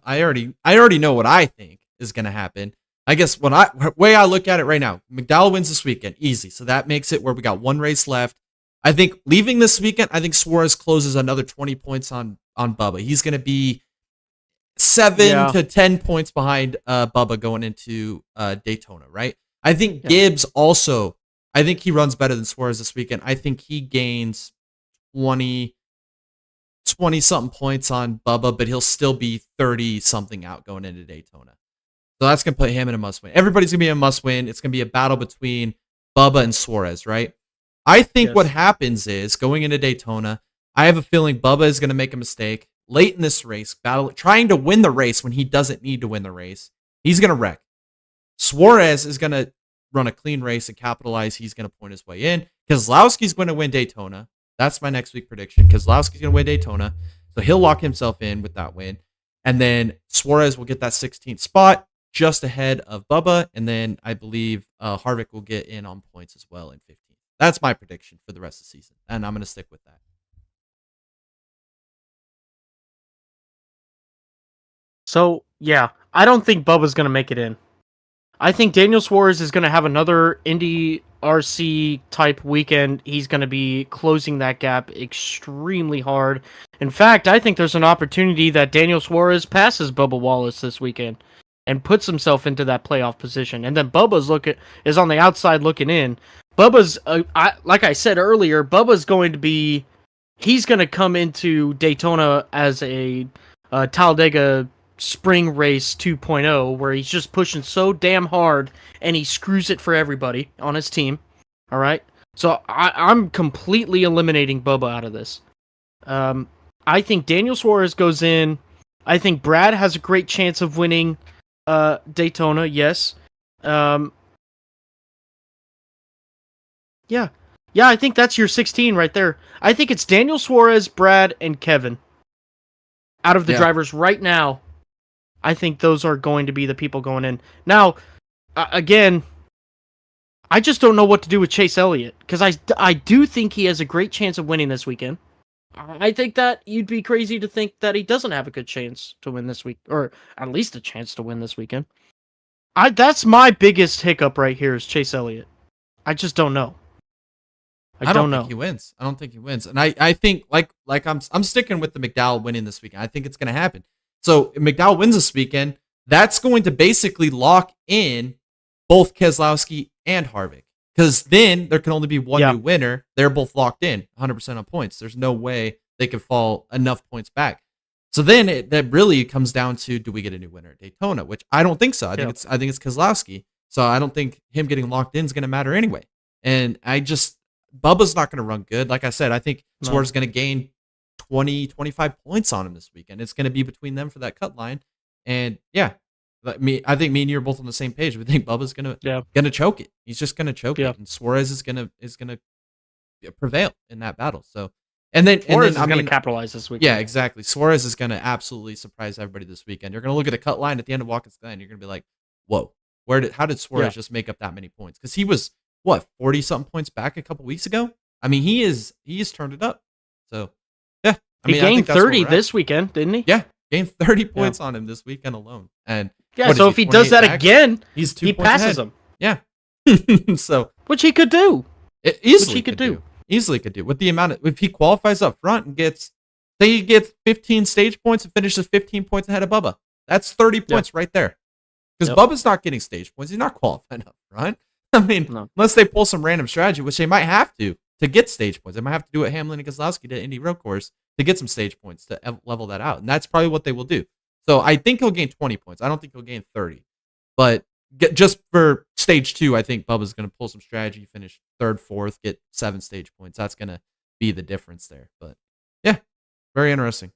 I already know what I think is going to happen. I guess way I look at it right now, McDowell wins this weekend, easy. So that makes it where we got one race left. I think leaving this weekend, I think Suarez closes another 20 points on Bubba. He's going to be 7 to 10 points behind Bubba going into Daytona, right? I think Gibbs also, I think he runs better than Suarez this weekend. I think he gains 20-something points on Bubba, but he'll still be 30-something out going into Daytona. So that's going to put him in a must-win. Everybody's going to be a must-win. It's going to be a battle between Bubba and Suarez, right? I think what happens is, going into Daytona, I have a feeling Bubba is going to make a mistake late in this race, trying to win the race when he doesn't need to win the race. He's going to wreck. Suarez is going to run a clean race and capitalize. He's going to point his way in. Keselowski's going to win Daytona. That's my next week prediction. Keselowski's going to win Daytona. So he'll lock himself in with that win. And then Suarez will get that 16th spot, just ahead of Bubba, and then I believe Harvick will get in on points as well in 15. That's my prediction for the rest of the season, and I'm going to stick with that. So, yeah, I don't think Bubba's going to make it in. I think Daniel Suarez is going to have another Indy RC type weekend. He's going to be closing that gap extremely hard. In fact, I think there's an opportunity that Daniel Suarez passes Bubba Wallace this weekend and puts himself into that playoff position. And then Bubba's is on the outside looking in. Bubba's, like I said earlier, Bubba's going to be, he's going to come into Daytona as a Talladega spring race 2.0, where he's just pushing so damn hard and he screws it for everybody on his team. All right. So I'm completely eliminating Bubba out of this. I think Daniel Suarez goes in. I think Brad has a great chance of winning Daytona, yes. Yeah, I think that's your 16 right there. I think it's Daniel Suarez, Brad, and Kevin. Out of the drivers right now, I think those are going to be the people going in. Now, again, I just don't know what to do with Chase Elliott, because I do think he has a great chance of winning this weekend. I think that you'd be crazy to think that he doesn't have a good chance to win this week, or at least a chance to win this weekend. That's my biggest hiccup right here is Chase Elliott. I just don't know. I don't know. Think he wins. I don't think he wins. And I think like I'm sticking with the McDowell winning this weekend. I think it's going to happen. So if McDowell wins this weekend, that's going to basically lock in both Keselowski and Harvick. Because then there can only be one new winner. They're both locked in 100% on points. There's no way they could fall enough points back. So then that really comes down to, do we get a new winner at Daytona? Which I don't think so. I think it's Keselowski. So I don't think him getting locked in is going to matter anyway. And Bubba's not going to run good. Like I said, I think Suarez is going to gain 20, 25 points on him this weekend. It's going to be between them for that cut line. And I think me and you are both on the same page. We think Bubba's gonna choke it. He's just gonna choke it, and Suarez is gonna prevail in that battle. So, Suarez is gonna capitalize this weekend. Yeah, exactly. Suarez is gonna absolutely surprise everybody this weekend. You're gonna look at a cut line at the end of Watkins Glen. You're gonna be like, "Whoa, how did Suarez just make up that many points?" Because he was 40-something points back a couple weeks ago. I mean, he's turned it up. So, yeah, he gained 30 this weekend, didn't he? Yeah. Gained 30 points on him this weekend alone. And so if he does that again, he passes him. Yeah. So which he could do. Easily could do. With the amount of, if he qualifies up front and gets 15 stage points and finishes 15 points ahead of Bubba, that's 30 points right there. Because Bubba's not getting stage points. He's not qualifying up front. I mean, unless they pull some random strategy, which they might have to get stage points. They might have to do what Hamlin and Keselowski did at Indy Road Course to get some stage points to level that out. And that's probably what they will do. So I think he'll gain 20 points. I don't think he'll gain 30. But just for stage 2, I think Bubba's going to pull some strategy, finish 3rd, 4th, get 7 stage points. That's going to be the difference there. But yeah, very interesting.